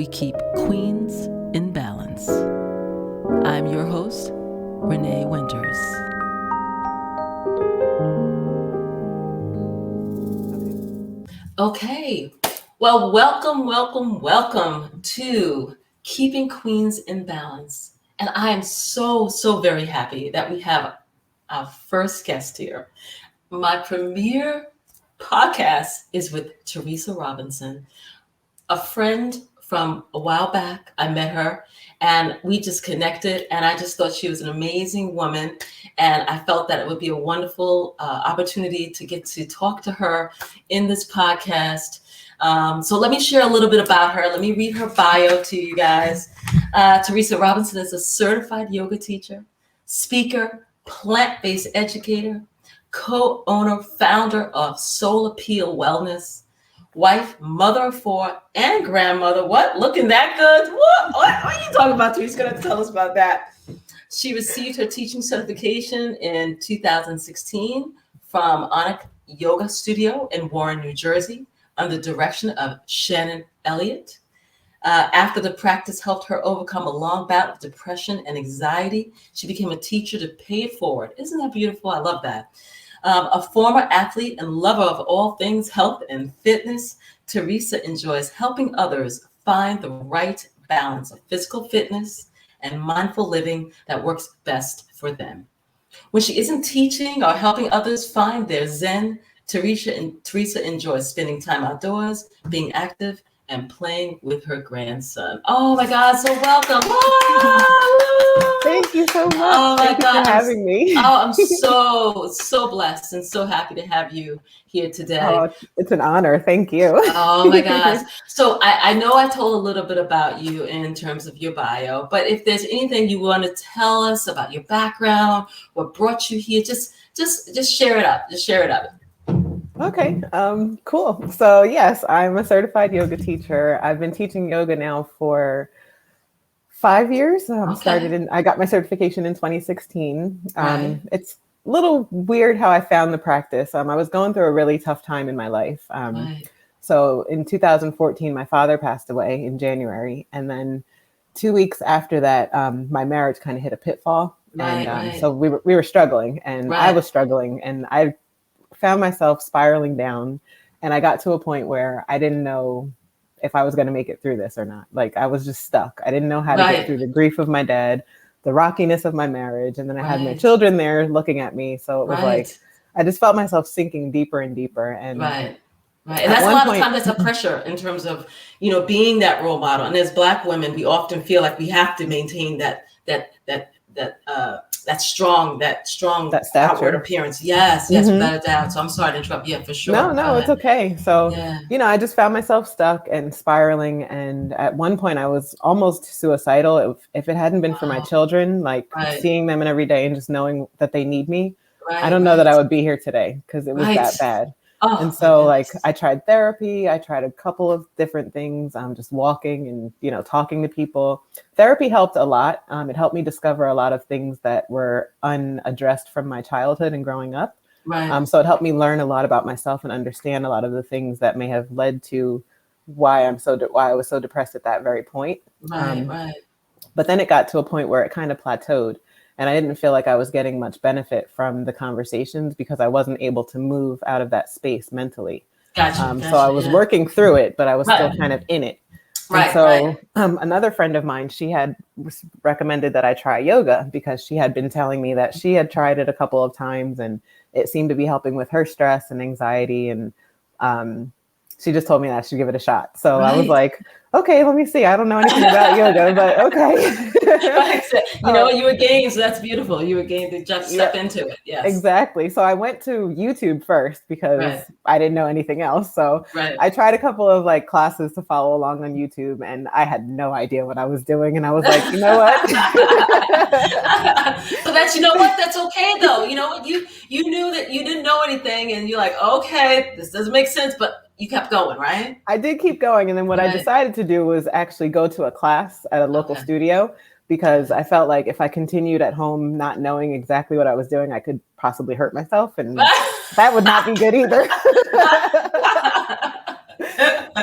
we keep queens in balance. I'm your host, Renee Winters. Okay, well, welcome to Keeping Queens in Balance. And I am so very happy that we have our first guest here. My premiere podcast is with Teresa Robinson, a friend from a while back. I met her and we just connected, and I just thought she was an amazing woman, and I felt that it would be a wonderful opportunity to get to talk to her in this podcast. So let me share a little bit about her. Let me read her bio to you guys. Teresa Robinson is a certified yoga teacher, speaker, plant-based educator, co-owner, founder of SoulAppeal Wellness, wife, mother of four, and grandmother. What? Looking that good? What are you talking about? She's going to tell us about that. She received her teaching certification in 2016 from Onyx Yoga Studio in Warren, New Jersey, under the direction of Shannon Elliott. After the practice helped her overcome a long bout of depression and anxiety, she became a teacher to pay it forward. Isn't that beautiful? I love that. A former athlete and lover of all things health and fitness, Teresa enjoys helping others find the right balance of physical fitness and mindful living that works best for them. When she isn't teaching or helping others find their zen, Teresa enjoys spending time outdoors, being active, and playing with her grandson. Oh my God, so welcome. Thank you so much. Oh my Thank God. you for having me. I'm so blessed and so happy to have you here today. Oh, it's an honor. Thank you. Oh my gosh. So I know I told a little bit about you in terms of your bio, but if there's anything you want to tell us about your background, what brought you here, just share it up. Just share it up. Okay, cool. So yes, I'm a certified yoga teacher. I've been teaching yoga now for 5 years. I got my certification in 2016. Right. It's a little weird how I found the practice. I was going through a really tough time in my life. Right. So in 2014, my father passed away in January. And then 2 weeks after that, my marriage kind of hit a pitfall. Right. So we were struggling, and I was struggling, and I found myself spiraling down, and I got to a point where I didn't know if I was going to make it through this or not. Like, I was just stuck. I didn't know how to get through the grief of my dad, the rockiness of my marriage, and then I had my children there looking at me. So it was like, I just felt myself sinking deeper and deeper. And and that's a lot of time, that's a pressure in terms of, being that role model. And as Black women, we often feel like we have to maintain that strong outward appearance. Yes, without a doubt. So I'm sorry to interrupt. Yeah, for sure. No, it's okay. So, I just found myself stuck and spiraling. And at one point I was almost suicidal. If it hadn't been for my children, seeing them every day and just knowing that they need me, I don't know that I would be here today, because it was that bad. Oh, and so I tried therapy. I tried a couple of different things. Just walking and, talking to people. Therapy helped a lot. It helped me discover a lot of things that were unaddressed from my childhood and growing up. So it helped me learn a lot about myself and understand a lot of the things that may have led to why I was so depressed at that very point. But then it got to a point where it kind of plateaued. And I didn't feel like I was getting much benefit from the conversations because I wasn't able to move out of that space mentally. Gotcha. So I was working through it, but I was still kind of in it. Another friend of mine, she had recommended that I try yoga because she had been telling me that she had tried it a couple of times and it seemed to be helping with her stress and anxiety. And she just told me that I should give it a shot. So I was like, okay, let me see. I don't know anything about yoga, but okay. You were game, so that's beautiful. You were game to just step into it. Yes, exactly. So I went to YouTube first because I didn't know anything else. So I tried a couple of classes to follow along on YouTube, and I had no idea what I was doing. And I was like, you know what? So that's okay though. You know what? You knew that you didn't know anything, and you're like, okay, this doesn't make sense, but you kept going, right? I did keep going. And then what I decided to do was actually go to a class at a local studio, because I felt like if I continued at home not knowing exactly what I was doing, I could possibly hurt myself. And that would not be good either.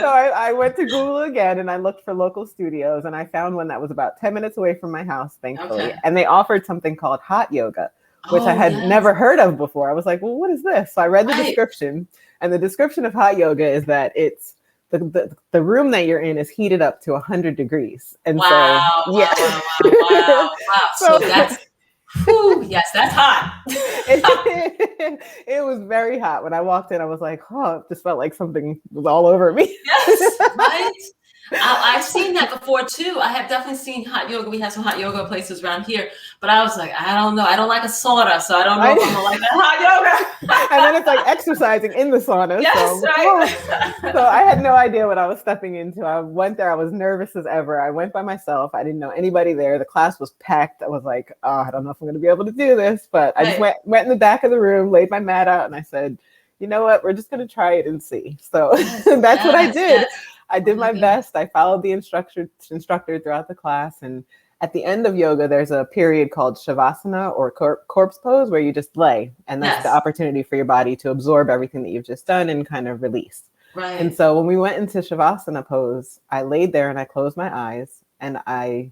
So I went to Google again and I looked for local studios and I found one that was about 10 minutes away from my house, thankfully. Okay. And they offered something called hot yoga, which I Oh, had yes. never heard of before. I was like, well, what is this? So I read the Right. description, and the description of hot yoga is that it's the room that you're in is heated up to 100 degrees. And so, Wow, yeah. wow, wow, wow, wow, wow. So So that's, whew, yes, that's hot. it was very hot. When I walked in, I was like, oh, it just felt like something was all over me. Yes, right? I've seen that before too. I have definitely seen hot yoga. We have some hot yoga places around here, but I was like, I don't know. I don't like a sauna, so I don't know if I'm gonna like that hot yoga. And then it's like exercising in the sauna. Yes, So, right. so I had no idea what I was stepping into. I went there. I was nervous as ever. I went by myself. I didn't know anybody there. The class was packed. I was like, oh, I don't know if I'm going to be able to do this. But I just Right. went in the back of the room, laid my mat out, and I said, you know what? We're just going to try it and see. So Yes, that's what I yes, did. yes. I Oh did my my goodness. best. I followed the instructor throughout the class. And at the end of yoga, there's a period called Shavasana, or corpse pose, where you just lay. And that's the Yes, opportunity for your body to absorb everything that you've just done and kind of release. And right. so when we went into Shavasana pose, I laid there and I closed my eyes, and I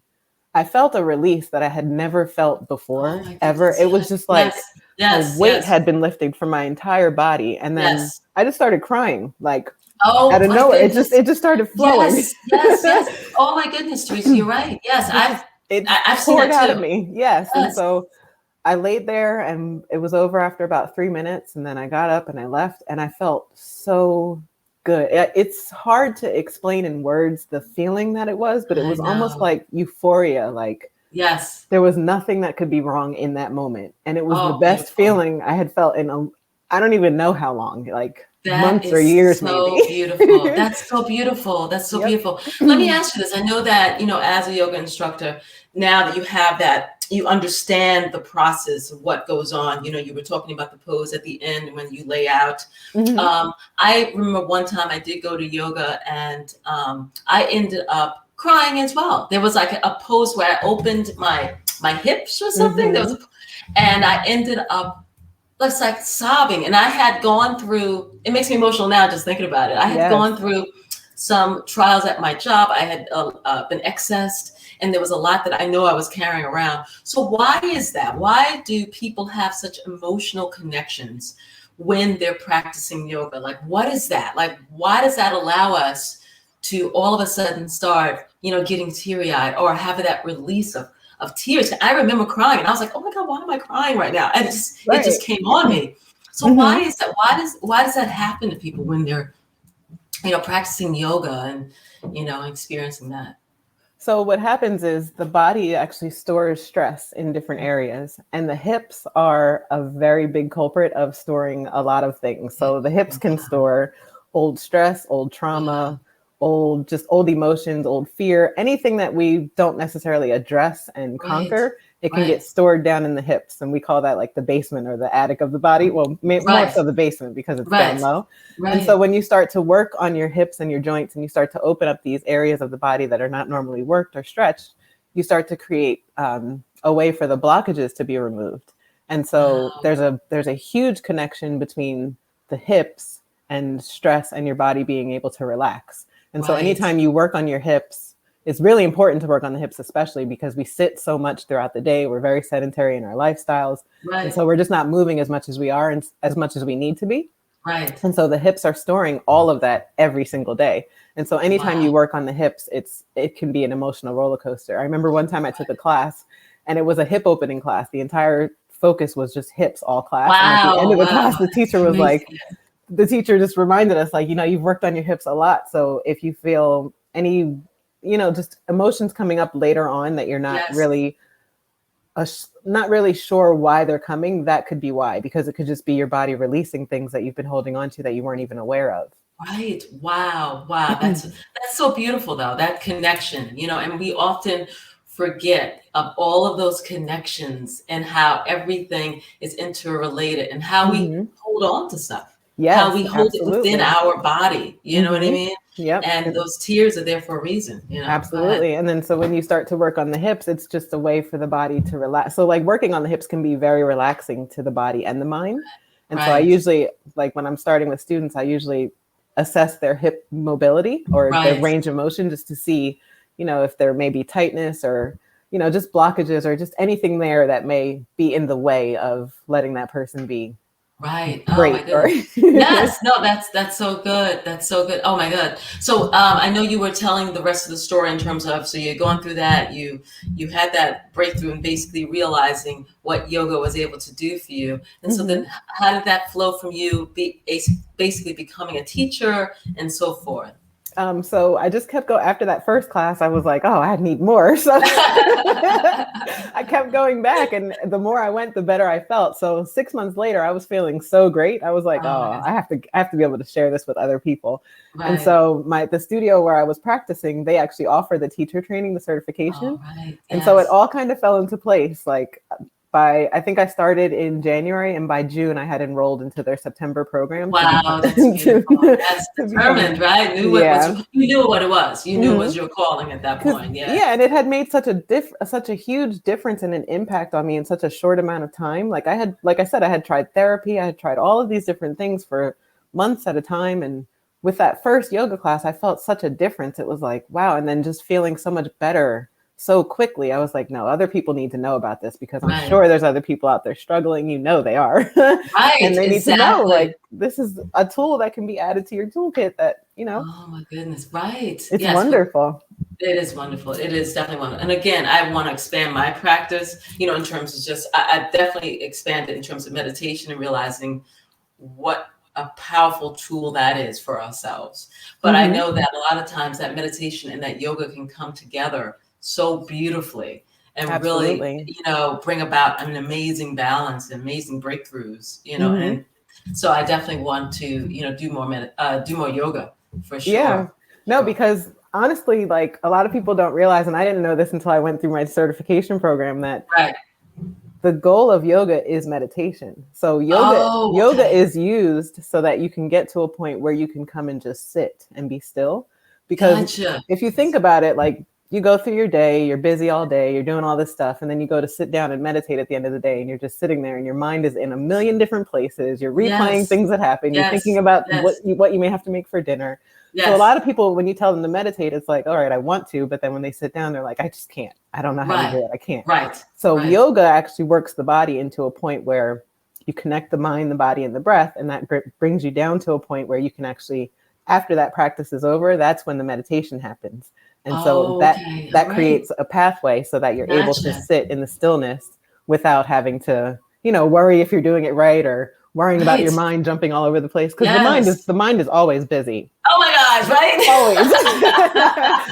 felt a release that I had never felt Oh before, my ever. goodness. It was Yes, just yes, like a yes, weight yes, had been lifted from my entire body. And then yes. I just started crying, like out Oh of my nowhere. It just goodness. it just started flowing. Yes, yes, yes. Oh my goodness, Teresa, you're right. Yes, It just I've seen poured that out of too. me. Yes. And Yes. so I laid there and it was over after about 3 minutes. And then I got up and I left and I felt so good. It's hard to explain in words the feeling that it was, but it I was almost know. like euphoria. Like Yes. there was nothing that could be wrong in that moment. And it was the Oh, best beautiful. feeling I had felt in I don't even know how long, like That months or is years, maybe. so beautiful. That's so beautiful. That's so Yep. beautiful. Let me ask you this. I know that, as a yoga instructor, now that you have that, you understand the process of what goes on. You were talking about the pose at the end when you lay out. Hmm. I remember one time I did go to yoga and I ended up crying as well. There was like a pose where I opened my hips or something. Hmm. And I ended up just like sobbing. And I had gone through, it makes me emotional now just thinking about it. I had Yes. gone through some trials at my job. I had been accessed, and there was a lot that I know I was carrying around. So why is that? Why do people have such emotional connections when they're practicing yoga? Like, what is that? Like, why does that allow us to all of a sudden start, getting teary eyed or have that release of tears? I remember crying and I was like, oh my God, why am I crying right now? And it Right. just came on me. So Hmm. why is that? Why does that happen to people when they're, practicing yoga and, experiencing that? So what happens is the body actually stores stress in different areas, and the hips are a very big culprit of storing a lot of things. So the hips can store old stress, old Wow. trauma, old emotions, old fear, anything that we don't necessarily address and Right. conquer. It can get Right. stored down in the hips, and we call that like the basement or the attic of the body. Well, more Right. so the basement because it's down Right. low. And so Right. when you start to work on your hips and your joints and you start to open up these areas of the body that are not normally worked or stretched, you start to create a way for the blockages to be removed. And so Wow. there's a huge connection between the hips and stress and your body being able to relax. And so Right. anytime you work on your hips, it's really important to work on the hips, especially because we sit so much throughout the day. We're very sedentary in our lifestyles. And Right. so we're just not moving as much as we are and as much as we need to be. Right. And so the hips are storing all of that every single day. And so anytime Wow. you work on the hips, it can be an emotional roller coaster. I remember one time I took a class and it was a hip opening class. The entire focus was just hips all class. And at the end Wow. of the Wow. class, the teacher was Amazing. like, the teacher just reminded us, like, you've worked on your hips a lot. So if you feel any, just emotions coming up later on that you're Yes. not really sure why they're coming, that could be why, because it could just be your body releasing things that you've been holding on to that you weren't even aware of. Right. Wow. Wow. That's so beautiful though, that connection, and we often forget of all of those connections and how everything is interrelated and how we Hmm. hold on to stuff, how Yes, we hold it within absolutely. our body. You know what I Hmm. mean? Yep. And And those tears are there for a reason, Go ahead. absolutely. And then so when you start to work on the hips, it's just a way for the body to relax. So like working on the hips can be very relaxing to the body and the mind. And so I Right. usually, like when I'm starting with students, I usually assess their hip mobility or their Right. range of motion, just to see, if there may be tightness or, just blockages or just anything there that may be in the way of letting that person be Right. Oh my great. Or goodness. Yes. No, that's so good. That's so good. Oh my God. So I know you were telling the rest of the story in terms of, so you're going through that, you had that breakthrough and basically realizing what yoga was able to do for you. And so then how did that flow from you basically becoming a teacher and so forth? So I just kept going. After that first class, I was like, oh, I need more. So I kept going back. And the more I went, the better I felt. So 6 months later, I was feeling so great. I was like, oh, I have to be able to share this with other people. Right. And so the studio where I was practicing, they actually offer the teacher training, the certification. Right. And so it all kind of fell into place. Like I think I started in January, and by June I had enrolled into their September program. Wow, that's beautiful. That's determined, right? You knew what it was. You knew it was your calling at that point. Yeah, and it had made such a huge difference and an impact on me in such a short amount of time. Like I said, I had tried therapy, I had tried all of these different things for months at a time, and with that first yoga class, I felt such a difference. It was like, wow, and then just feeling so much better so quickly. I was like, no, other people need to know about this, because I'm sure there's other people out there struggling. They are. Right. And they need to know, like, this is a tool that can be added to your toolkit that, Oh my goodness. Right. It's wonderful. It is wonderful. It is definitely wonderful. And again, I want to expand my practice, in terms of just, I definitely expanded in terms of meditation and realizing what a powerful tool that is for ourselves. But I know that a lot of times that meditation and that yoga can come together so beautifully and really, bring about an amazing balance, amazing breakthroughs, and so I definitely want to, do more yoga for sure. Yeah, no, because honestly, like, a lot of people don't realize, and I didn't know this until I went through my certification program, that the goal of yoga is meditation. So yoga is used so that you can get to a point where you can come and just sit and be still. Because if you think about it, like, you go through your day, you're busy all day, you're doing all this stuff, and then you go to sit down and meditate at the end of the day, and you're just sitting there, and your mind is in a million different places. You're replaying things that happen. You're thinking about what you may have to make for dinner. So a lot of people, when you tell them to meditate, it's like, all right, I want to, but then when they sit down, they're like, I just can't. I don't know how to do it. I can't. So yoga actually works the body into a point where you connect the mind, the body, and the breath, and that brings you down to a point where you can actually, after that practice is over, that's when the meditation happens. And so that creates a pathway so that you're able to sit in the stillness without having to, worry if you're doing it right, or worrying about your mind jumping all over the place. Because the mind is always busy. Oh my gosh, right?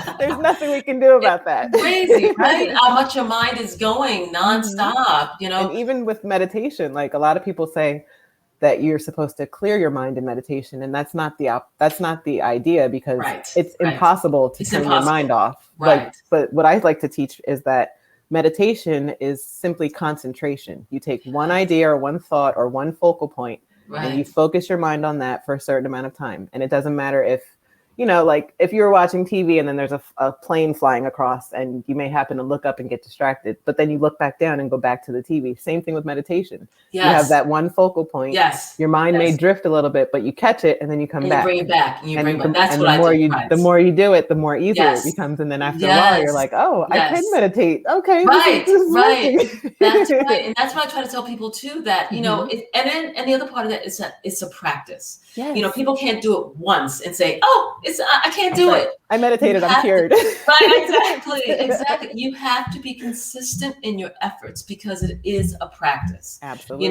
Always. There's nothing we can do about that. Crazy, right? How much your mind is going nonstop, And even with meditation, like, a lot of people say that you're supposed to clear your mind in meditation, and that's not the idea, because it's impossible to turn your mind off. But what I like to teach is that meditation is simply concentration. You take one idea or one thought or one focal point, and you focus your mind on that for a certain amount of time. And it doesn't matter if, like, if you're watching TV and then there's a plane flying across, and you may happen to look up and get distracted, but then you look back down and go back to the TV. Same thing with meditation. You have that one focal point. Your mind may drift a little bit, but you catch it, and then you come back. You bring it back. That's what I do. The more you do it, the more easier it becomes. And then after a while, you're like, oh, I can meditate. Okay. Right. That's right. And that's what I try to tell people too, that, and the other part of that is that it's a practice. People can't do it once and say, oh, I can't do it. I meditated, I'm cured. Exactly. You have to be consistent in your efforts, because it is a practice. Absolutely.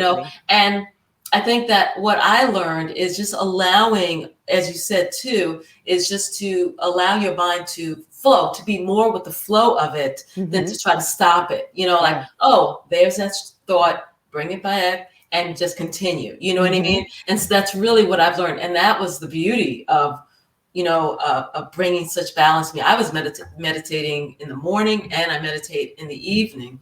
And I think that what I learned is just allowing, as you said too, is just to allow your mind to flow, to be more with the flow of it than to try to stop it. Like, oh, there's that thought, bring it back and just continue. You know what I mean? And so that's really what I've learned. And that was the beauty of, of bringing such balance to me. I was meditating in the morning, and I meditate in the evening,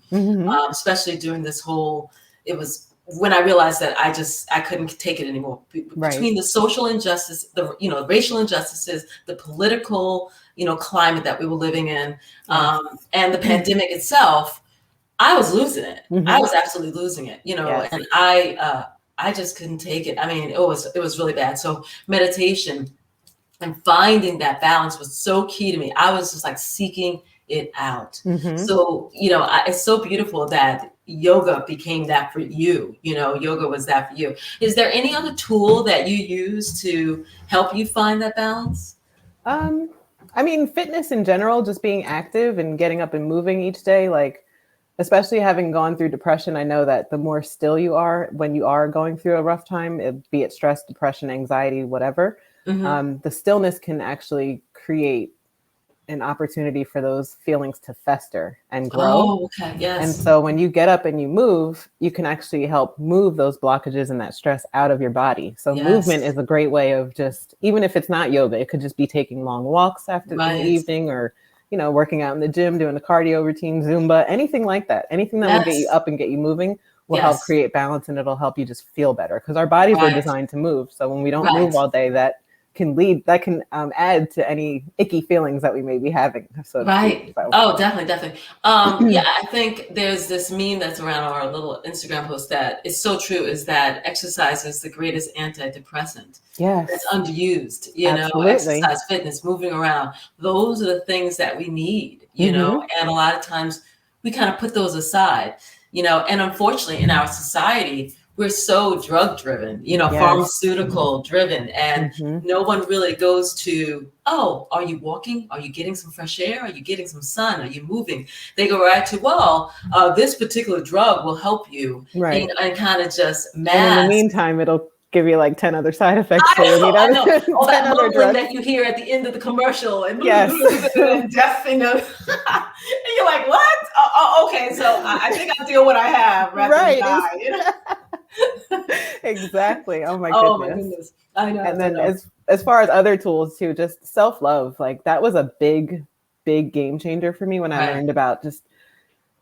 especially during this whole, it was when I realized that I couldn't take it anymore. Between the social injustice, the racial injustices, the political, climate that we were living in, and the pandemic itself, I was losing it. I was absolutely losing it, and I just couldn't take it. I mean, it was really bad. So meditation And finding that balance was so key to me. I was just like seeking it out. Mm-hmm. So, it's so beautiful that yoga became that for you. Yoga was that for you. Is there any other tool that you use to help you find that balance? I mean, fitness in general, just being active and getting up and moving each day, like, especially having gone through depression, I know that the more still you are when you are going through a rough time, be it stress, depression, anxiety, whatever, Mm-hmm. the stillness can actually create an opportunity for those feelings to fester and grow. Oh, okay. And Yes. so when you get up and you move, you can actually help move those blockages and that stress out of your body. So movement Yes. is a great way of just, even if it's not yoga, it could just be taking long walks after in the Right. evening, or, working out in the gym, doing a cardio routine, Zumba, anything like that. Anything that will get you Yes. up and get you moving will help Yes. create balance, and it'll help you just feel better, because our bodies were Right. designed to move. So when we don't Right. move all day, that can add to any icky feelings that we may be having, so to speak. Right. So Oh, definitely, definitely. Yeah, I think there's this meme that's around our little Instagram post that is so true, is that exercise is the greatest antidepressant. That's yes. underused, Absolutely. exercise, fitness, moving around. Those are the things that we need, Hmm. and a lot of times we kind of put those aside, and unfortunately in our society, we're so drug driven, Yes. pharmaceutical driven, and Hmm. no one really goes to, oh, are you walking? Are you getting some fresh air? Are you getting some sun? Are you moving? They go right to, well, this particular drug will help you, Right. and kind of just And in the mask. meantime, it'll give you like 10 other side effects. So you need I other know. All 10 that other mumbling drugs. that you hear at the end of the commercial and, Yes. and death, and you're like, what? Okay, so I think I'll deal what I have rather than Right. die. Exactly. Oh my Oh my goodness. goodness. I know. And I then know. as far as other tools too, just self-love, like that was a big game changer for me when I Right. learned about, just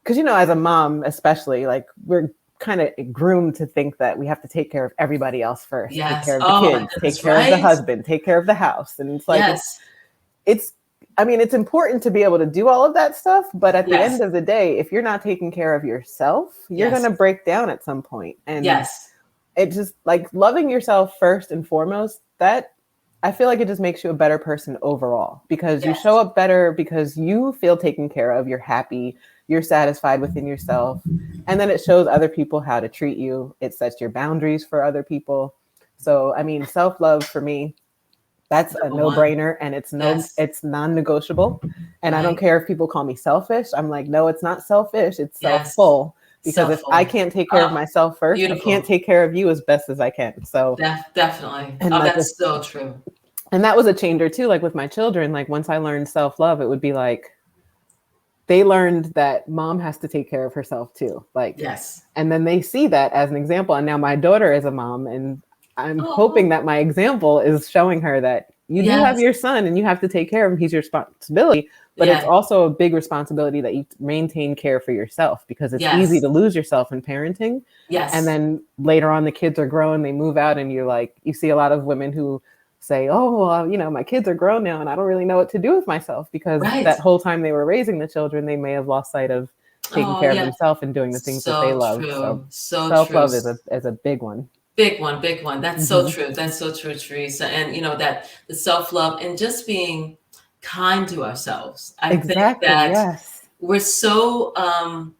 because, as a mom, especially, like, we're kind of groomed to think that we have to take care of everybody else first, take Yes. care of the Oh my kids, take goodness. care of the Right. husband, take care of the house. And it's like, Yes. it's I mean, it's important to be able to do all of that stuff, but at the Yes. end of the day, if you're not taking care of yourself, you're going Yes. to break down at some point. And Yes. it just, like, loving yourself first and foremost, that I feel like it just makes you a better person overall, because you show Yes. up better because you feel taken care of, you're happy, you're satisfied within yourself. And then it shows other people how to treat you. It sets your boundaries for other people. So, I mean, self-love for me, that's a Number one. no-brainer, and Yes. it's non-negotiable. And I don't Right. care if people call me selfish. I'm like, no, it's not selfish, it's Yes. self-full. Because if I Self-full. can't take care of Oh, myself first, I can't beautiful. take care of you as best as I can. So, Definitely. and Oh, that just that's so true. and that was a changer too. Like with my children, like once I learned self-love, it would be like they learned that mom has to take care of herself too. Like, Yes. and then they see that as an example. And now my daughter is a mom, and I'm hoping Oh, that my example is showing her that you do have yes. your son and you have to take care of him. He's your responsibility, but it's Yes. also a big responsibility that you maintain care for yourself, because it's easy Yes. to lose yourself in parenting. And Yes. then later on, the kids are grown, they move out, and you're like, you see a lot of women who say, oh, well, my kids are grown now and I don't really know what to do with myself, because Right. that whole time they were raising the children, they may have lost sight of taking Oh, care of yeah. themselves and doing the things that they So love. So true. So true. self-love is a big one. Big one, big one. That's so Hmm. true. That's so true, Teresa. And that the self-love and just being kind to ourselves. I think Exactly. that Yes. we're so I'm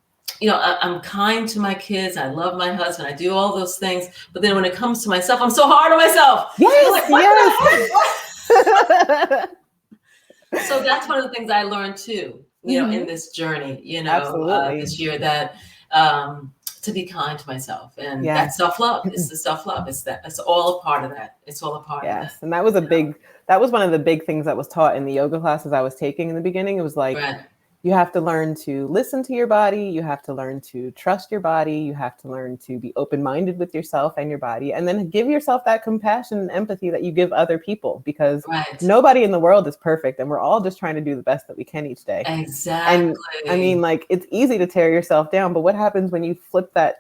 kind to my kids, I love my husband, I do all those things, but then when it comes to myself, I'm so hard on myself. You're Yes. like, what the heck? Yes. So that's one of the things I learned too, in Hmm. this journey, Absolutely. this year, that to be kind to myself, and that's Yes. self-love. It's the self-love. It's all a part of that. It's all a part of that. Yes. And that was one of the big things that was taught in the yoga classes I was taking in the beginning. It was like, Right. you have to learn to listen to your body. You have to learn to trust your body. You have to learn to be open-minded with yourself and your body, and then give yourself that compassion and empathy that you give other people, because Right. nobody in the world is perfect, and we're all just trying to do the best that we can each day. And I mean, Exactly. like, it's easy to tear yourself down, but what happens when you flip that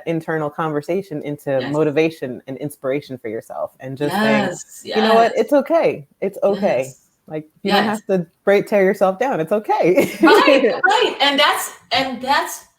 internal conversation into Yes. motivation and inspiration for yourself, and just saying, Yes. you know what, Yes. it's okay. It's okay. Yes. Like, you don't Yes. have to tear yourself down. It's okay. Right. Right. And that's exactly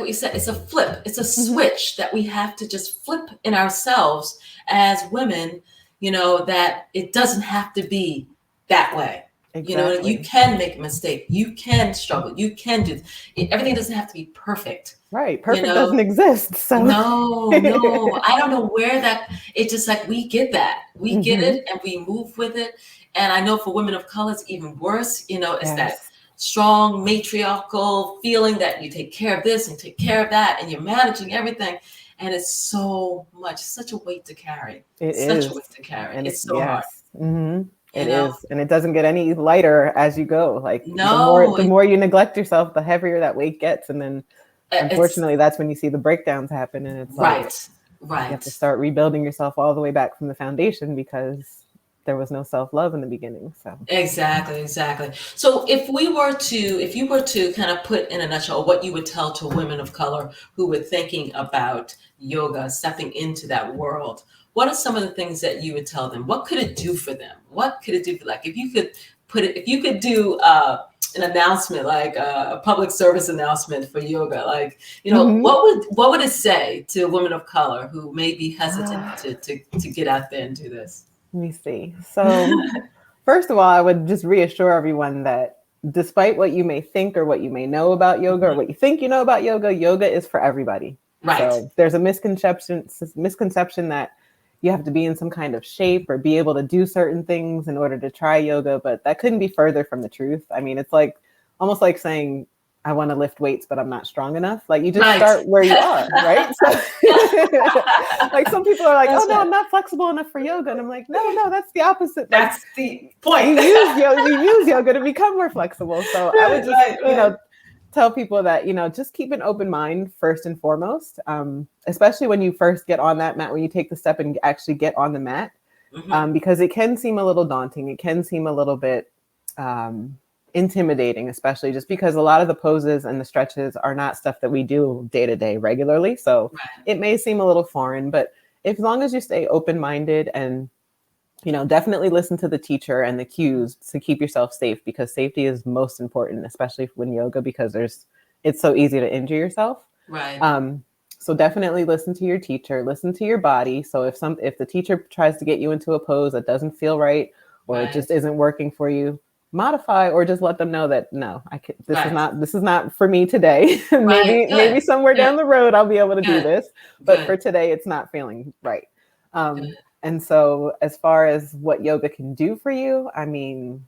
what you said. It's a flip. It's a Mhm. switch that we have to just flip in ourselves as women. that it doesn't have to be that way. Exactly. You can make a mistake. You can struggle. You can do everything doesn't have to be perfect. Right. Perfect doesn't exist. So No, I don't know where it's just like we get that. We get Mm-hmm. it and we move with it. And I know for women of color, it's even worse. It's that Yes. strong matriarchal feeling that you take care of this and take care of that and you're managing everything. And it's so much, such a weight to carry. It Such a is. weight to carry. And It's so hard. yes. Mm-hmm. You It know? is. And it doesn't get any lighter as you go. Like No, the more you neglect yourself, the heavier that weight gets. And then it's unfortunately that's when you see the breakdowns happen. And it's like right. you have to Right. start rebuilding yourself all the way back from the foundation because there was no self-love in the beginning. So Exactly, exactly. So if you were to kind of put in a nutshell what you would tell to women of color who were thinking about yoga, stepping into that world, what are some of the things that you would tell them? What could it do for them? What could it do for, like, if you could do an announcement, like a public service announcement for yoga, like, mm-hmm. what would it say to women of color who may be hesitant to get out there and do this? Let me see. So first of all, I would just reassure everyone that despite what you may think or what you may know about yoga or what you think you know about yoga, yoga is for everybody. Right. So there's a misconception that you have to be in some kind of shape or be able to do certain things in order to try yoga, but that couldn't be further from the truth. I mean, it's like almost like saying, I want to lift weights, but I'm not strong enough. Like you just start where you are, right? So, like some people are like, no, I'm not flexible enough for yoga. And I'm like, no, that's the opposite. Like, that's the point. You use yoga to become more flexible. So I would just, tell people that, just keep an open mind first and foremost, especially when you first get on that mat, when you take the step and actually get on the mat, because it can seem a little daunting. It can seem a little bit intimidating, especially just because a lot of the poses and the stretches are not stuff that we do day to day regularly. So it may seem a little foreign, but as long as you stay open-minded and, definitely listen to the teacher and the cues to keep yourself safe, because safety is most important, especially when yoga, because it's so easy to injure yourself. Right. So definitely listen to your teacher, listen to your body. So if the teacher tries to get you into a pose that doesn't feel right, or it just isn't working for you, modify, or just let them know that no, this is not for me today. maybe somewhere down the road I'll be able to do this, but for today it's not feeling right. And so as far as what yoga can do for you, I mean,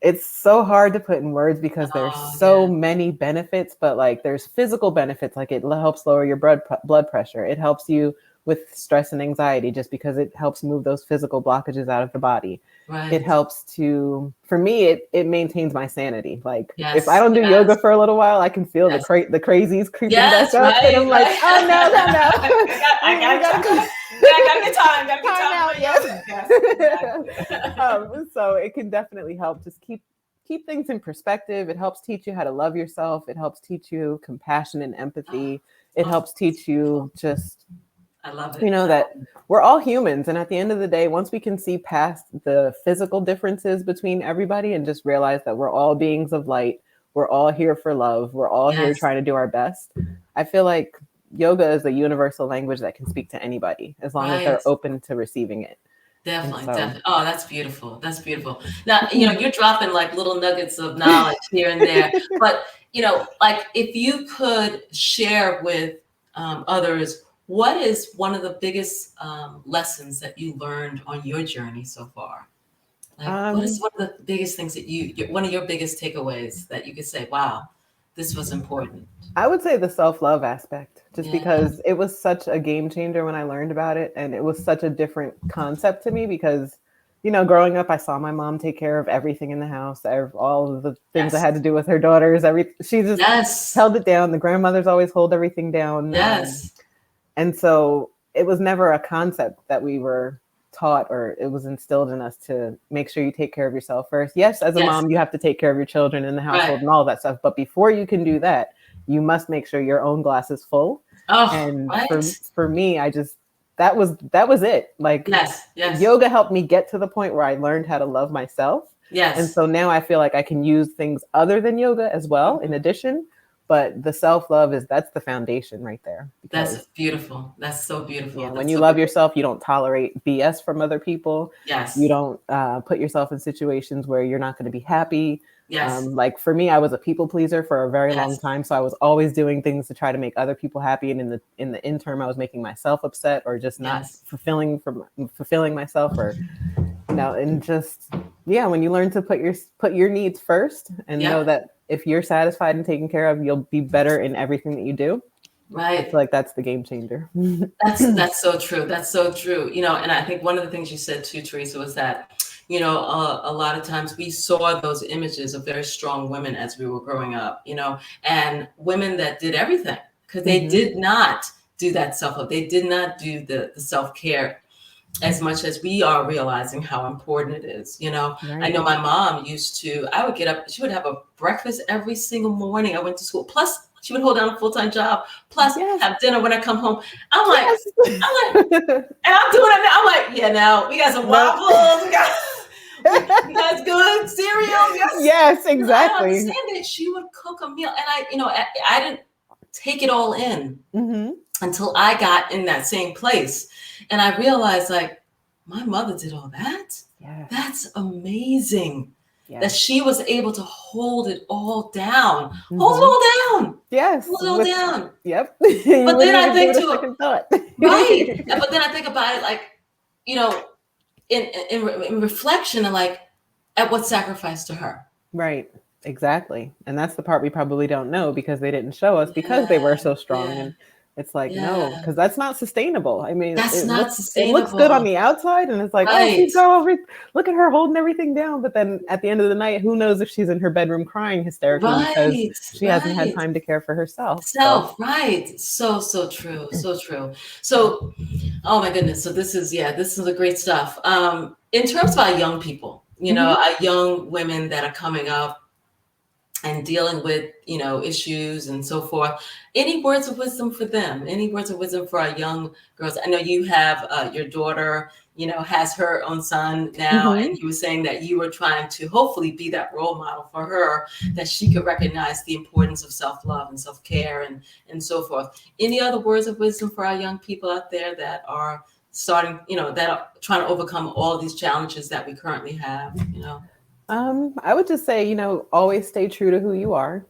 it's so hard to put in words because there's so many benefits, but like there's physical benefits, like it helps lower your blood pressure. It helps you with stress and anxiety just because it helps move those physical blockages out of the body. Right. It helps for me, it maintains my sanity. Like if I don't do yoga for a little while, I can feel the crazies creeping back up. And I'm like, oh no. I gotta get time out. So it can definitely help just keep things in perspective. It helps teach you how to love yourself. It helps teach you compassion and empathy. It helps teach you just, I love it. That we're all humans. And at the end of the day, once we can see past the physical differences between everybody and just realize that we're all beings of light, we're all here for love, we're all here trying to do our best. I feel like yoga is a universal language that can speak to anybody as long as they're open to receiving it. Definitely. Oh, that's beautiful. That's beautiful. Now, you're dropping like little nuggets of knowledge here and there, but, like if you could share with others, what is one of the biggest lessons that you learned on your journey so far? Like, what is one of the biggest things that one of your biggest takeaways that you could say, wow, this was important? I would say the self-love aspect, just because it was such a game changer when I learned about it. And it was such a different concept to me because, growing up, I saw my mom take care of everything in the house, all of the things that had to do with her daughters. She just held it down. The grandmothers always hold everything down. And so it was never a concept that we were taught or it was instilled in us to make sure you take care of yourself first. Yes, as a mom, you have to take care of your children in the household and all that stuff. But before you can do that, you must make sure your own glass is full. For me, that was it. Like yoga helped me get to the point where I learned how to love myself. And so now I feel like I can use things other than yoga as well, in addition. But the self-love that's the foundation right there. That's Because beautiful. That's so beautiful. yeah, That's when you so love beautiful. yourself, you don't tolerate BS from other people. You Yes. don't put yourself in situations where you're not going to be happy. Yes. Like for me, I was a people pleaser for a very long Yes. time, so I was always doing things to try to make other people happy, and in the interim, I was making myself upset or just not Yes. fulfilling myself, or and just yeah, when you learn to put your needs first and know Yep. that if you're satisfied and taken care of, you'll be better in everything that you do. I feel Right. like that's the game changer. That's so true. That's so true. And I think one of the things you said too, Teresa, was that, a lot of times we saw those images of very strong women as we were growing up, and women that did everything because they Hmm. did not do that self-love. They did not do the self-care as much as we are realizing how important it is. I Right. know my mom I would get up, she would have a breakfast every single morning I went to school. Plus, she would hold down a full-time job, plus Yes. have dinner when I come home. I'm like, Yes. and I'm doing it now. I'm like, yeah, now we got some No. waffles, we got good cereal. Yes. Yes, I don't exactly. understand it. She would cook a meal, and I didn't take it all in Hmm. until I got in that same place. And I realized, like, my mother did all that. Yes. That's amazing that Yes. she was able to hold it all down. Hold it Hmm. all down. Yes. Hold it all down. Yep. You But then wouldn't I even give think it a to second thought. right. But then I think about it like, you know, in reflection and like at what sacrifice to her. Right. Exactly. And that's the part we probably don't know because they didn't show us because they Yeah. were so strong. Yeah. And it's like, no, Yeah. because that's not sustainable. I mean, That's not it looks good on sustainable. the outside and it's like, oh, Right. she's got over look at her holding everything down. But then at the end of the night, who knows if she's in her bedroom crying hysterically because Right. she hasn't had Right. time to care for herself. So Self, right. So true. So true. So, oh my goodness. So this is a great stuff. In terms of our young people, mhm. our young women that are coming up and dealing with, issues and so forth. Any words of wisdom for them? Any words of wisdom for our young girls? I know you have your daughter, has her own son now, and Mhm. you were saying that you were trying to hopefully be that role model for her, that she could recognize the importance of self-love and self-care and so forth. Any other words of wisdom for our young people out there that are starting, that are trying to overcome all these challenges that we currently have? I would just say, always stay true to who you are.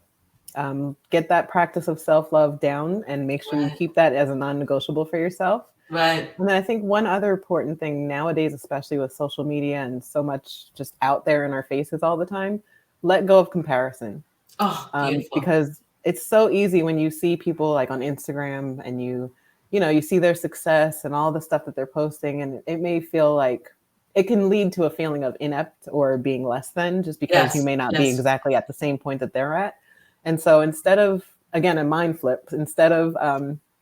Get that practice of self love down and make sure you Right, keep that as a non negotiable for yourself. right. And then I think one other important thing nowadays, especially with social media and so much just out there in our faces all the time, let go of comparison. Oh, beautiful. Because it's so easy when you see people like on Instagram and you see their success and all the stuff that they're posting, and it may feel like it can lead to a feeling of inept or being less than just because you Yes, may not be yes, exactly at the same point that they're at. And so instead of, again, a mind flip, instead of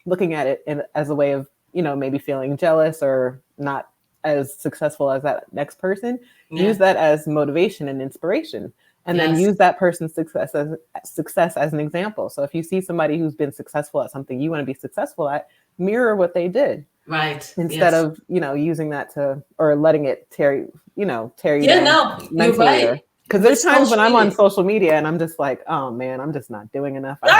looking at it as a way of, maybe feeling jealous or not as successful as that next person, use yeah, that as motivation and inspiration. And then yes, use that person's success as an example. So if you see somebody who's been successful at something you want to be successful at, mirror what they did right, instead yes. of using that to or letting it tear you Yeah, down no, you're mentally. right. Or because With there's times when social I'm on media. social media and I'm just like, oh man, I'm just not doing enough. I'm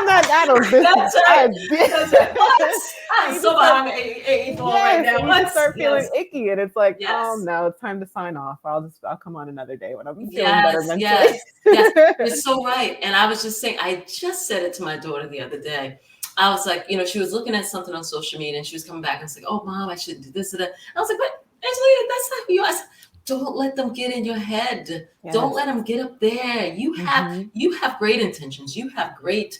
not. I don't. This is. That's right. I. That's right. What? And I'm you so just start. behind eight ball right Yes, now. and you What? just start feeling Yes, icky, and it's like, oh yes, no, it's time to sign off. I'll come on another day when I'm feeling better yes, mentally. yes, yes. You're so right. And I was just saying, I just said it to my daughter the other day. I was like, she was looking at something on social media and she was coming back and was like, oh, mom, I shouldn't do this or that. I was like, but Angelina, that's not who you are. I said, don't let them get in your head. Don't Yes. let them get up there. Hmm. You have great intentions. You have great,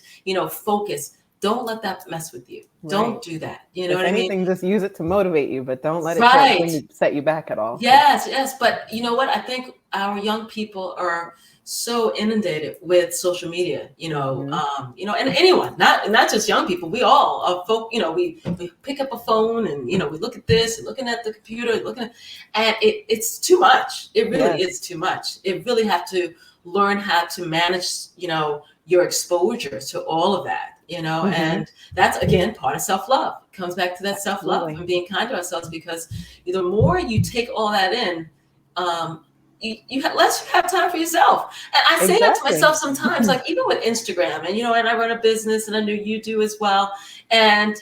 focus. Don't let that mess with you. Right. Don't do that. You know If what I mean? anything, just use it to motivate you, but don't let it Right. set you back at all. Yes, yes. But you know what? I think our young people are so inundated with social media, Hmm. and anyone, not just young people. We all are folk, we pick up a phone and we look at this and looking at the computer, and it's too much. It really Yes. is too much. It really have to learn how to manage, your exposure to all of that, Hmm. and that's again part of self-love. It comes back to that self-love Absolutely. and being kind to ourselves because the more you take all that in, um, less you have time for yourself. And I say that to Exactly. myself sometimes, like even with Instagram, and and I run a business, and I know you do as well. And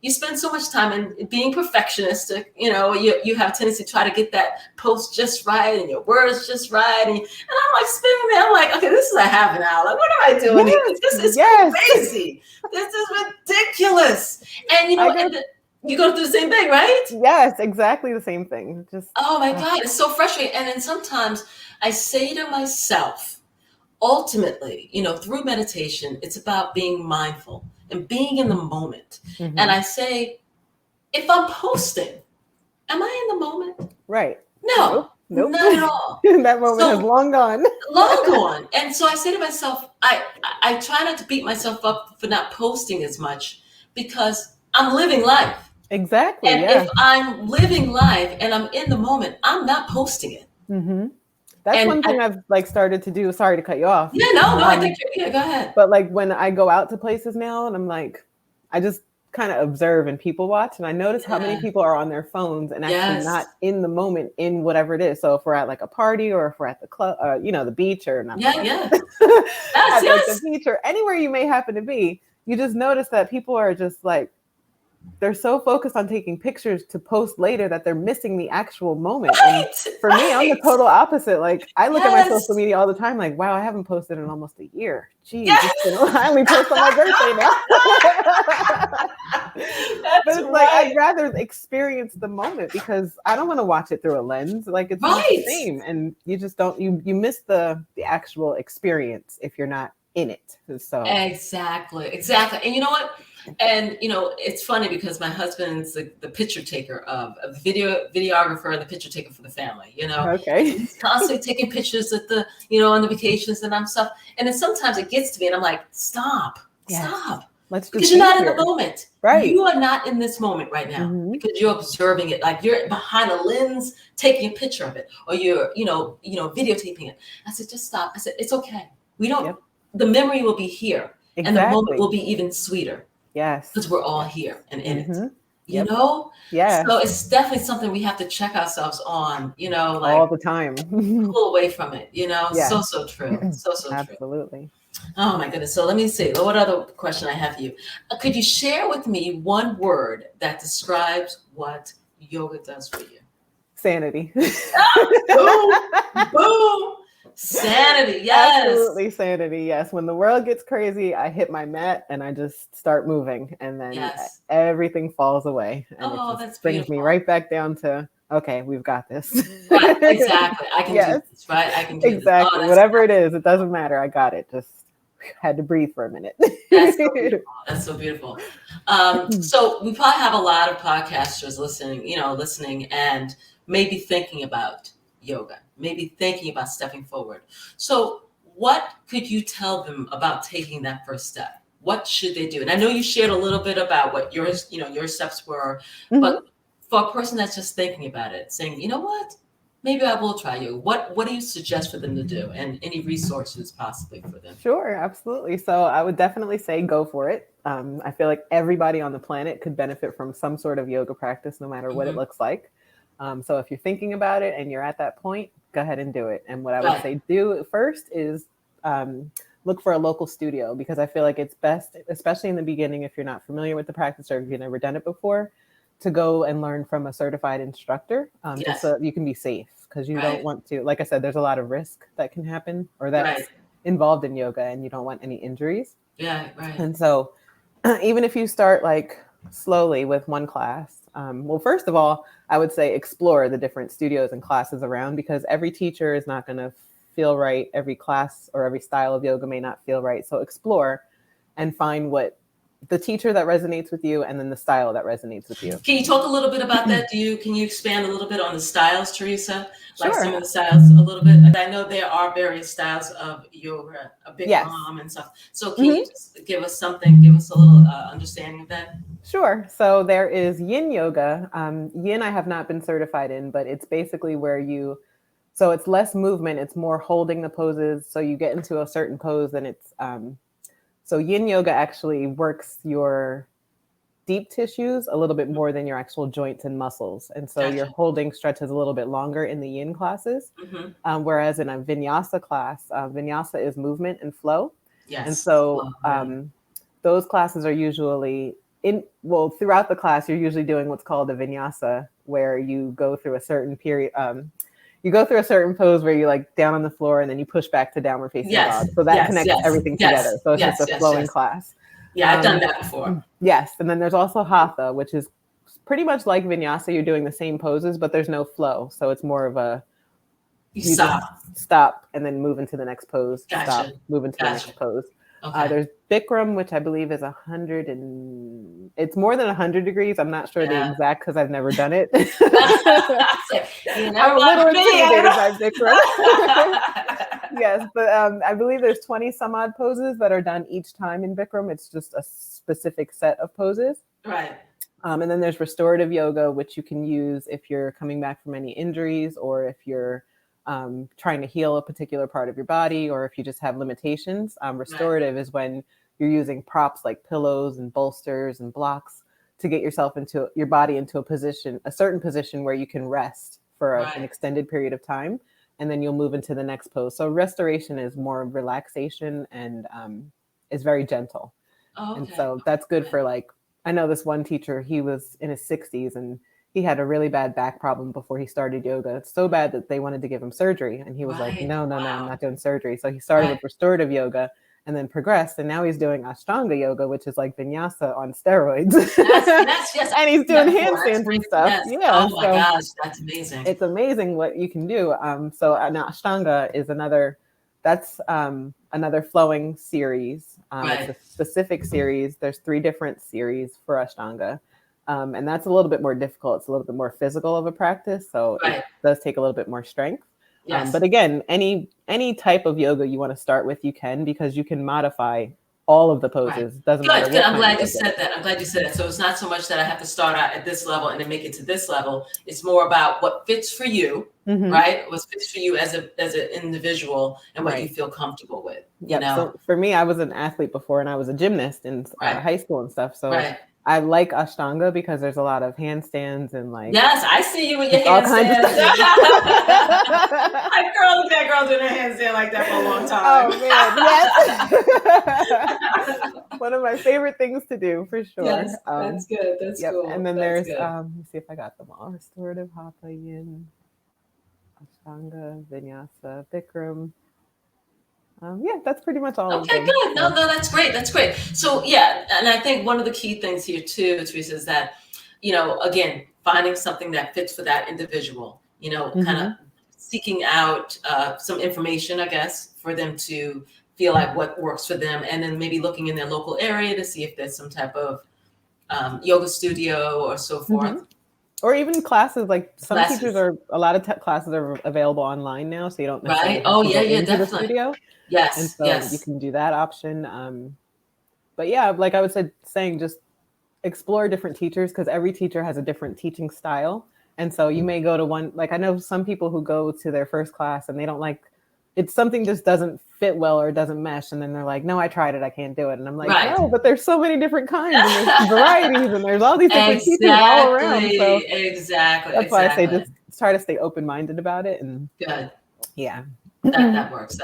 you spend so much time in being perfectionistic. You have a tendency to try to get that post just right and your words just right. And I'm like spinning there. I'm like, okay, this is a half an hour. Like, what am I doing here? Yes, This is yes. crazy. This is ridiculous. And you go through the same thing, right? Yes, exactly the same thing. Just Oh my God, it's so frustrating. And then sometimes I say to myself, ultimately, through meditation, it's about being mindful and being in the moment. mm-hmm. And I say, if I'm posting, am I in the moment? Right. No, Nope. not at all. That moment has long gone. Long gone. And so I say to myself, I try not to beat myself up for not posting as much because I'm living life. Exactly. And Yeah. if I'm living life and I'm in the moment, I'm not posting it. Mm-hmm. That's And one thing I've started to do. Sorry to cut you off. Yeah, no, I think go ahead. But like when I go out to places now and I'm like, I just kind of observe and people watch, and I notice how many people are on their phones and actually not in the moment in whatever it is. So if we're at like a party or if we're at the club, the beach or not, yes, at like the beach or anywhere you may happen to be, you just notice that people are just like, they're so focused on taking pictures to post later that they're missing the actual moment. Right, and for me, I'm the total opposite. Like I look at my Yes. social media all the time, like, wow, I haven't posted in almost a year. Geez, Yes. I only post on my birthday now. But it's like I'd rather experience the moment because I don't want to watch it through a lens. Like it's not the same, and you just don't. You miss the actual experience if you're not in it. So exactly. And you know what? And it's funny because my husband's the picture taker of the videographer and the picture taker for the family. Okay. And he's constantly taking pictures at the on the vacations and stuff. And then sometimes it gets to me, and I'm like, stop. Let's because you're not in the moment. Right. You are not in this moment right now because you're observing it. Like you're behind a lens taking a picture of it, or you're videotaping it. I said, just stop. I said, it's okay. We don't. The memory will be here, and the moment will be even sweeter. Yes. Because we're all here and in it. Yep. So Yeah. it's definitely something we have to check ourselves on, like all the time. Pull away from it, So true. So Absolutely. True. Oh my goodness. So let me see. What other question I have for you? Could you share with me one word that describes what yoga does for you? Sanity. Boom. Boom. Sanity, yes. Absolutely sanity, yes. When the world gets crazy, I hit my mat and I just start moving, and then everything falls away. And it just brings me right back down to, okay, we've got this. Right, exactly. I can do this, right? I can do exactly. this. Whatever it is, it doesn't matter. I got it. Just had to breathe for a minute. That's so beautiful. That's so beautiful. So we probably have a lot of podcasters listening and maybe thinking about yoga, maybe thinking about stepping forward. So what could you tell them about taking that first step? What should they do? And I know you shared a little bit about what your steps were, but for a person that's just thinking about it, saying, you know what, maybe I will try yoga. What do you suggest for them to do, and any resources possibly for them? Sure, absolutely. So I would definitely say go for it. I feel like everybody on the planet could benefit from some sort of yoga practice, no matter what it looks like. So if you're thinking about it and you're at that point, go ahead and do it. And what I would say do first is look for a local studio, because I feel like it's best, especially in the beginning, if you're not familiar with the practice or if you've never done it before, to go and learn from a certified instructor, just so you can be safe, because you don't want to, like I said, there's a lot of risk that can happen or that's involved in yoga, and you don't want any injuries. Yeah, right. And so even if you start like slowly with one class, well, first of all, I would say explore the different studios and classes around, because every teacher is not going to feel right. Every class or every style of yoga may not feel right. So explore and find what the teacher that resonates with you, and then the style that resonates with you. Can you talk a little bit about that? Can you expand a little bit on the styles, Teresa? Sure. Like some of the styles a little bit. I know there are various styles of yoga, a big arm and stuff. So can you just give us a little understanding of that? Sure. So there is Yin Yoga. Yin I have not been certified in, but it's basically where so it's less movement. It's more holding the poses. So you get into a certain pose and it's, so Yin Yoga actually works your deep tissues a little bit more than your actual joints and muscles. And so your Gotcha. holding stretches a little bit longer in the yin classes. Mm-hmm. Whereas in a vinyasa class, vinyasa is movement and flow. And Yes. so Well, yeah. those classes are usually throughout the class, you're usually doing what's called a vinyasa, where you go through a certain period. You go through a certain pose where you like down on the floor and then you push back to downward facing Yes. dog. So that Yes. connects Yes. everything Yes. together. So it's just Yes. a Yes. flowing Yes. class. Yeah, I've done that before. Yes. And then there's also hatha, which is pretty much like vinyasa. You're doing the same poses, but there's no flow. So it's more of a, you stop. just stop and then move into the next pose. Gotcha. Stop, move into the Gotcha. next pose. Okay. There's Bikram, which I believe is it's more than 100 degrees. I'm not sure the exact because I've never done it. I'm a little intimidated by Bikram. Yes, but I believe there's 20 some odd poses that are done each time in Bikram. It's just a specific set of poses. Right. And then there's restorative yoga, which you can use if you're coming back from any injuries or if you're trying to heal a particular part of your body, or if you just have limitations. Restorative is when you're using props like pillows and bolsters and blocks to get yourself into your body into a certain position where you can rest for an extended period of time, and then you'll move into the next pose. So restoration is more relaxation and is very gentle. Okay. And so that's good for like, I know this one teacher, he was in his 60s and he had a really bad back problem before he started yoga. It's so bad that they wanted to give him surgery. And he was like, no, I'm not doing surgery. So he started with restorative yoga and then progressed. And now he's doing Ashtanga yoga, which is like vinyasa on steroids. Yes. And he's doing handstands and stuff. Yes. Yeah. Oh my gosh, that's amazing. It's amazing what you can do. So an Ashtanga is another flowing series. It's a specific series. There's 3 different series for Ashtanga. And that's a little bit more difficult. It's a little bit more physical of a practice. So it does take a little bit more strength. Yes. But again, any type of yoga you want to start with, you can, because you can modify all of the poses. Doesn't matter. Good. I'm glad you said that. So it's not so much that I have to start out at this level and then make it to this level. It's more about what fits for you, right? What fits for you as an individual and what you feel comfortable with. You know? So for me, I was an athlete before and I was a gymnast in high school and stuff. So I like Ashtanga because there's a lot of handstands and like. Yes, I see you with your handstands. That girl doing her handstand like that for a long time. Oh man, yes. One of my favorite things to do for sure. Yes, that's good. That's cool. And then there's let me see if I got them all. Restorative, Hatha, Yin, Ashtanga, Vinyasa, Bikram. That's pretty much all. Okay, good. No, that's great. That's great. So and I think one of the key things here too, Teresa, is that, again, finding something that fits for that individual, kind of seeking out some information, I guess, for them to feel like what works for them, and then maybe looking in their local area to see if there's some type of yoga studio or so forth. Or even classes, like some teachers a lot of classes are available online now, so you don't necessarily have to go into the studio. Yes. And so you can do that option. But yeah, like I was saying, just explore different teachers, because every teacher has a different teaching style. And so you may go to one, like I know some people who go to their first class and they don't like, it's something just doesn't fit well or doesn't mesh. And then they're like, no, I tried it, I can't do it. And I'm like, no, but there's so many different kinds and there's varieties and there's all these different teachers all around. So that's why I say just try to stay open-minded about it. And good. Yeah. That works.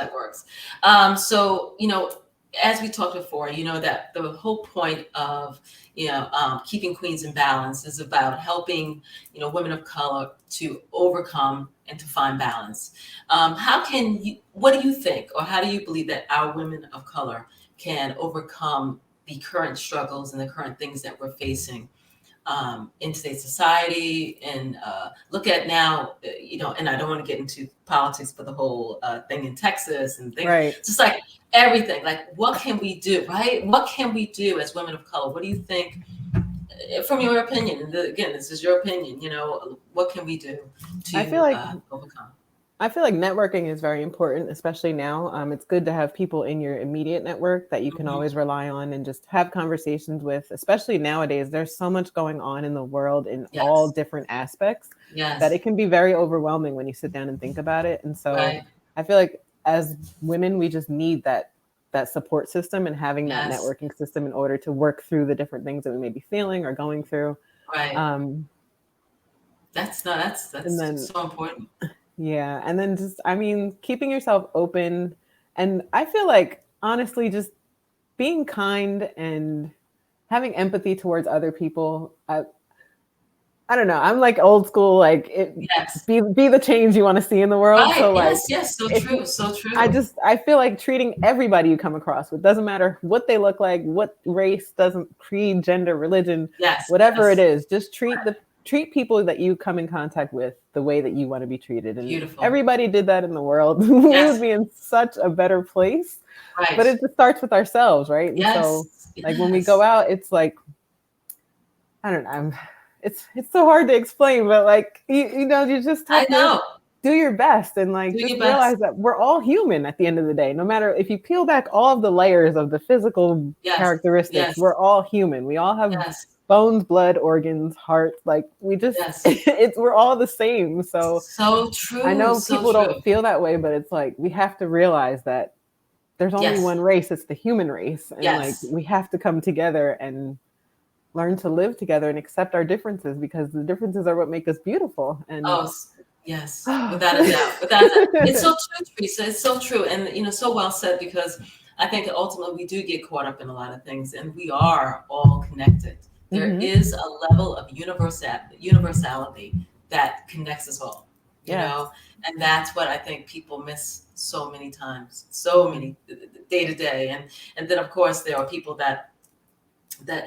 So, as we talked before, that the whole point of, keeping queens in balance is about helping, women of color to overcome and to find balance. What do you think, or how do you believe that our women of color can overcome the current struggles and the current things that we're facing in today's society, and look at now, and I don't want to get into politics, but the whole thing in Texas and things, just like everything, like what can we do, right? What can we do as women of color? What do you think, from your opinion? And again, this is your opinion, what can we do to overcome? I feel like networking is very important, especially now. It's good to have people in your immediate network that you can always rely on and just have conversations with, especially nowadays. There's so much going on in the world in all different aspects that it can be very overwhelming when you sit down and think about it. And so I feel like as women, we just need that that support system and having that Yes. networking system in order to work through the different things that we may be feeling or going through. Right. Um, That's and then, so important. yeah. And then just, I mean, keeping yourself open. And I feel like, honestly, just being kind and having empathy towards other people. I don't know. I'm like old school, like Yes. be the change you want to see in the world. Right. So like, Yes. Yes. So if true. you, So true. I feel like treating everybody you come across with, doesn't matter what they look like, what race, doesn't creed, gender, religion, Yes. whatever it Yes. is, just treat people that you come in contact with the way that you want to be treated. And if Beautiful. everybody did that in the world, we Yes. would be in such a better place. Right. But it just starts with ourselves, right? And Yes. so like when we Yes. go out, it's like, I don't know. It's so hard to explain, but like you know, you just I have to know. do your best and like Do just your best. realize that we're all human at the end of the day. No matter if you peel back all of the layers of the physical Yes. characteristics, Yes. we're all human. We all have Yes. bones, blood, organs, heart. Like we just Yes. we're all the same. So true. I know So people true. don't feel that way, but it's like we have to realize that there's only Yes. one race. It's the human race, and like Yes. we have to come together and learn to live together and accept our differences, because the differences are what make us beautiful. And Oh, yes, without a doubt. Without a doubt. It's so true, Teresa. It's so true. And, so well said, because I think ultimately we do get caught up in a lot of things, and we are all connected. There is a level of universality that connects us all, you know, and that's what I think people miss so many times, so many day to day. And then, of course, there are people that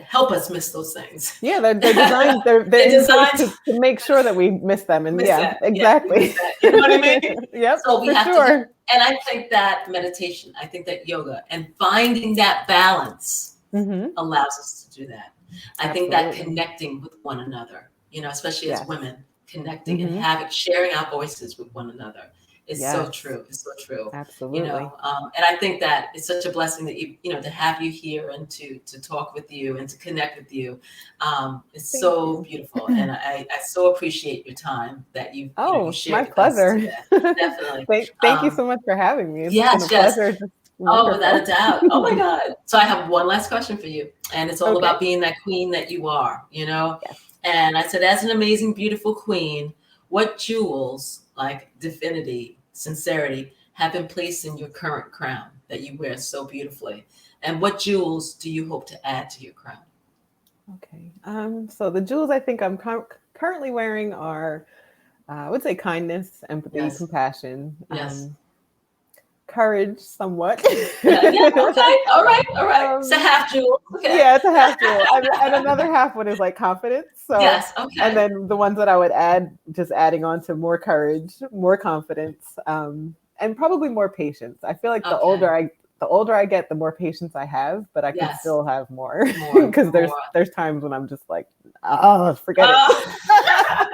help us miss those things. Yeah, they're designed. They're designed to make sure that we miss them. And exactly. Yeah, you know what I mean? Yep. So we have sure. to. And I think that meditation, I think that yoga and finding that balance allows us to do that. I think that connecting with one another, especially as women, connecting and sharing our voices with one another. It's so true. It's so true. Absolutely. And I think that it's such a blessing that to have you here and to talk with you and to connect with you. It's so beautiful. And I so appreciate your time that you shared. My pleasure. Definitely. Thank you so much for having me. It's been a pleasure. Oh, without a doubt. Oh my God. So I have one last question for you. And it's all about being that queen that you are, And I said, as an amazing, beautiful queen, what jewels, like divinity, sincerity, have been placed in your current crown that you wear so beautifully? And what jewels do you hope to add to your crown? Okay. So the jewels I think I'm currently wearing are, I would say, kindness, empathy, compassion, courage, somewhat. Okay. All right. It's a half jewel. Okay. Yeah, it's a half jewel. And another half one is like confidence. So, okay. And then the ones that I would add, just adding on to more courage, more confidence, and probably more patience. I feel like the older I get, the more patience I have, but I can still have more because there's times when I'm just like, forget it.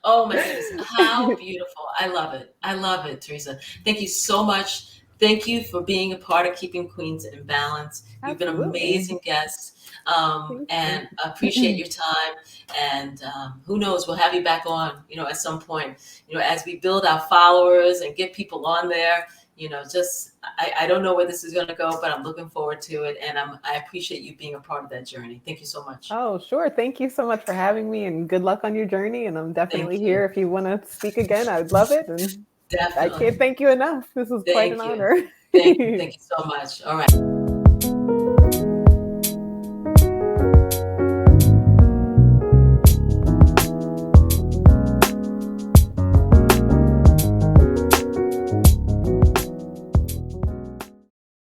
Oh my goodness, how beautiful. I love it. I love it, Teresa. Thank you so much. Thank you for being a part of Keeping Queens in Balance. You've been an amazing guest, and appreciate your time. And who knows, we'll have you back on, at some point, as we build our followers and get people on there. I don't know where this is going to go, but I'm looking forward to it. And I appreciate you being a part of that journey. Thank you so much. Oh, sure. Thank you so much for having me, and good luck on your journey. And I'm definitely here if you want to speak again. I would love it. And definitely. I can't thank you enough. This was quite an honor. Thank you so much. All right.